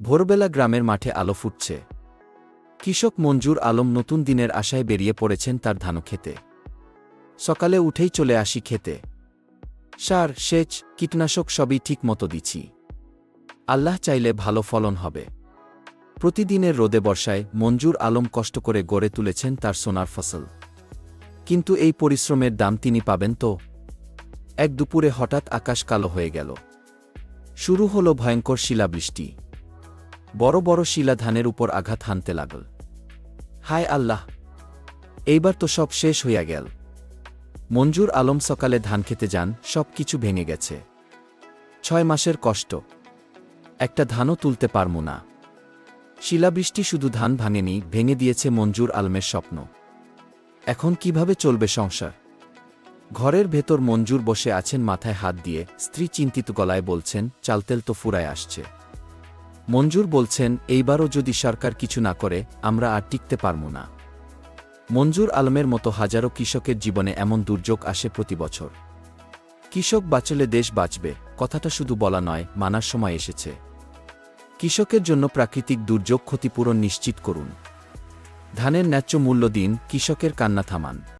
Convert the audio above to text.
ভোরবেলা গ্রামের মাঠে আলো ফুটছে। কৃষক মঞ্জুর আলম নতুন দিনের আশায় বেরিয়ে পড়েছেন তার ধানক্ষেতে। সকালে উঠেই চলে আসি খেতে। সার, সেচ, কীটনাশক সবই ঠিক মতো দিচ্ছি। আল্লাহ চাইলে ভালো ফলন হবে। প্রতিদিনের রোদে বর্ষায় মঞ্জুর আলম কষ্ট করে গড়ে তুলেছেন তার সোনার ফসল। কিন্তু এই পরিশ্রমের দাম তিনি পাবেন তো? এক দুপুরে হঠাৎ আকাশ কালো হয়ে গেল। শুরু হলো ভয়ঙ্কর শিলাবৃষ্টি। বড় বড় শিলা ধানের উপর আঘাত হানতে লাগল। হায় আল্লাহ! এইবার তো সব শেষ হইয়া গেল। মঞ্জুর আলম সকালে ধান খেতে যান, সব কিছু ভেঙে গেছে। 6 মাসের কষ্ট, একটা ধানও তুলতে পারব না। শিলাবৃষ্টি শুধু ধান ভাঙেনি, ভেঙে দিয়েছে মঞ্জুর আলমের স্বপ্ন। এখন কিভাবে চলবে সংসার? ঘরের ভেতর মঞ্জুর বসে আছেন মাথায় হাত দিয়ে, স্ত্রী চিন্তিত গলায় বলছেন, চালতেল তো ফুরায় আসছে। মঞ্জুর বলছেন, এইবারও যদি সরকার কিছু না করে আমরা আর টিকতে পারব না। মঞ্জুর আলমের মতো হাজারো কৃষকের জীবনে এমন দুর্যোগ আসে প্রতি বছর। কৃষক বাঁচলে দেশ বাঁচবে, কথাটা শুধু বলা নয়, মানার সময় এসেছে। কৃষকের জন্য প্রাকৃতিক দুর্যোগ ক্ষতিপূরণ নিশ্চিত করুন। ধানের ন্যায্য মূল্য দিন, কৃষকের কান্না থামান।